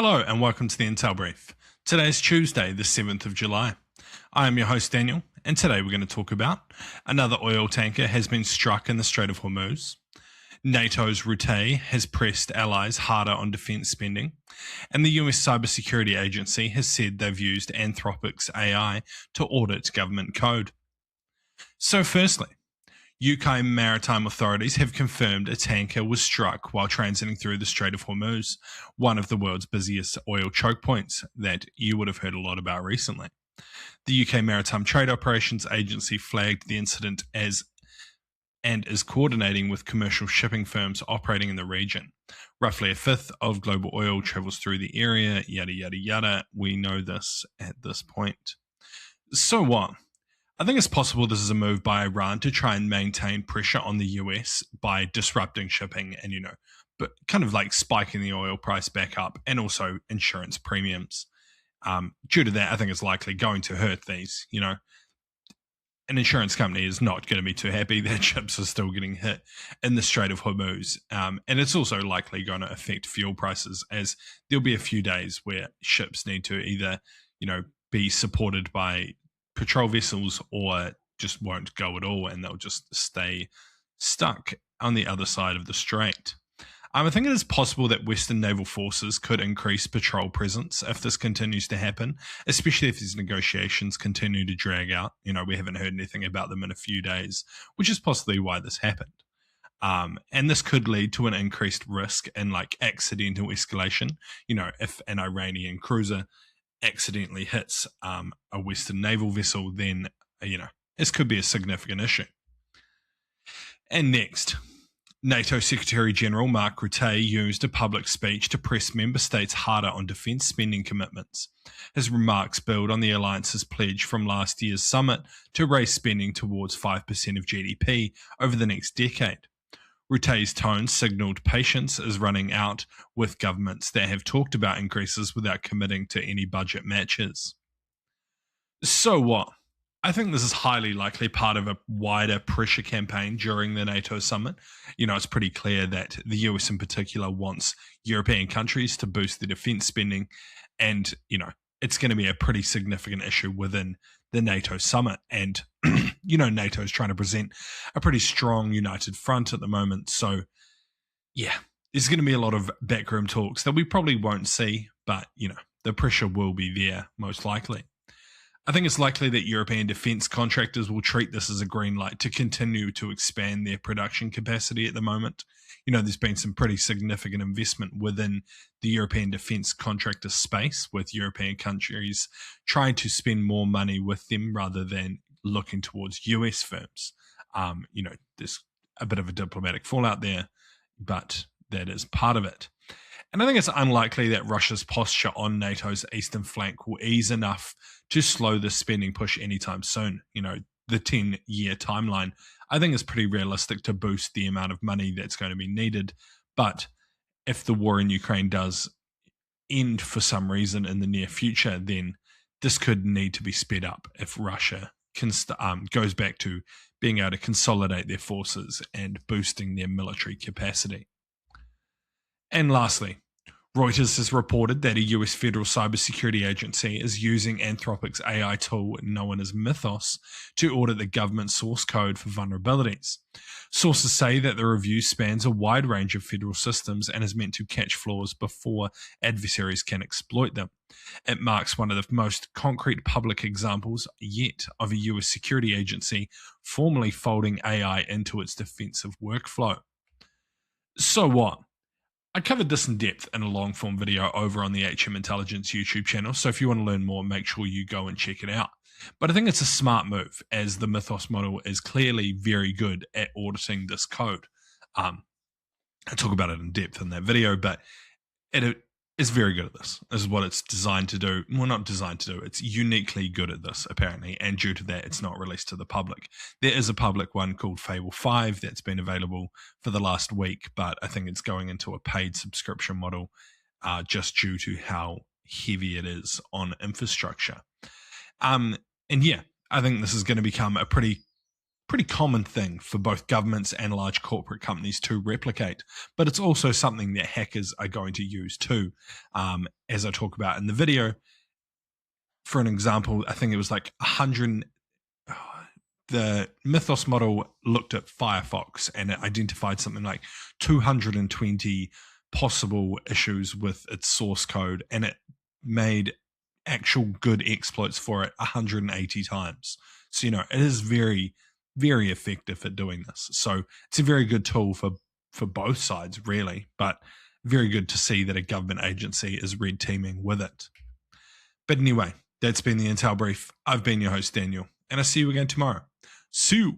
Hello and welcome to the Intel Brief. Today is Tuesday, the 7th of July. I am your host Daniel, and today we're going to talk about another oil tanker has been struck in the Strait of Hormuz, NATO's Rutte has pressed allies harder on defence spending, and the US Cybersecurity Agency has said they've used Anthropic's AI to audit government code. So firstly, UK maritime authorities have confirmed a tanker was struck while transiting through the Strait of Hormuz, one of the world's busiest oil choke points that you would have heard a lot about recently. The UK Maritime Trade Operations Agency flagged the incident as and is coordinating with commercial shipping firms operating in the region. Roughly a fifth of global oil travels through the area, yada yada yada. We know this at this point. So what? I think it's possible this is a move by Iran to try and maintain pressure on the US by disrupting shipping and, but kind of like spiking the oil price back up and also insurance premiums. Due to that, I think it's likely going to hurt these, An insurance company is not going to be too happy that ships are still getting hit in the Strait of Hormuz. And it's also likely going to affect fuel prices, as there'll be a few days where ships need to either, be supported by patrol vessels or just won't go at all, and they'll just stay stuck on the other side of the strait. I think it is possible that Western naval forces could increase patrol presence if this continues to happen, especially if these negotiations continue to drag out. We haven't heard anything about them in a few days, which is possibly why this happened. And this could lead to an increased risk in accidental escalation. If an Iranian cruiser accidentally hits a Western naval vessel, then, this could be a significant issue. And next, NATO Secretary General Mark Rutte used a public speech to press member states harder on defence spending commitments. His remarks build on the alliance's pledge from last year's summit to raise spending towards 5% of GDP over the next decade. Rutte's tone signalled patience is running out with governments that have talked about increases without committing to any budget matches. So what? I think this is highly likely part of a wider pressure campaign during the NATO summit. It's pretty clear that the US in particular wants European countries to boost their defence spending, and, it's going to be a pretty significant issue within the NATO summit. And, NATO is trying to present a pretty strong united front at the moment. So, yeah, there's going to be a lot of backroom talks that we probably won't see, but, the pressure will be there most likely. I think it's likely that European defence contractors will treat this as a green light to continue to expand their production capacity at the moment. There's been some pretty significant investment within the European defence contractor space, with European countries trying to spend more money with them rather than looking towards US firms. There's a bit of a diplomatic fallout there, but that is part of it. And I think it's unlikely that Russia's posture on NATO's eastern flank will ease enough to slow the spending push anytime soon. The 10-year timeline, I think, is pretty realistic to boost the amount of money that's going to be needed. But if the war in Ukraine does end for some reason in the near future, then this could need to be sped up if Russia goes back to being able to consolidate their forces and boosting their military capacity. And lastly, Reuters has reported that a US federal cybersecurity agency is using Anthropic's AI tool known as Mythos to audit the government source code for vulnerabilities. Sources say that the review spans a wide range of federal systems and is meant to catch flaws before adversaries can exploit them. It marks one of the most concrete public examples yet of a US security agency formally folding AI into its defensive workflow. So what? I covered this in depth in a long-form video over on the HM Intelligence YouTube channel, so if you want to learn more, make sure you go and check it out. But I think it's a smart move, as the Mythos model is clearly very good at auditing this code. I talk about it in depth in that video, but it is very good at this. This is what it's designed to do. Well, not designed to do. It's uniquely good at this, apparently, and due to that, it's not released to the public. There is a public one called Fable 5 that's been available for the last week, but I think it's going into a paid subscription model just due to how heavy it is on infrastructure. And yeah, I think this is going to become a pretty pretty common thing for both governments and large corporate companies to replicate. But it's also something that hackers are going to use too. As I talk about in the video, for an example, I think it was like 100. The Mythos model looked at Firefox and it identified something like 220 possible issues with its source code, and it made actual good exploits for it 180 times. So, it is very, very effective at doing this. So it's a very good tool for both sides, really, but very good to see that a government agency is red teaming with it. But anyway, that's been the Intel Brief. I've been your host, Daniel, and I'll see you again tomorrow. See you.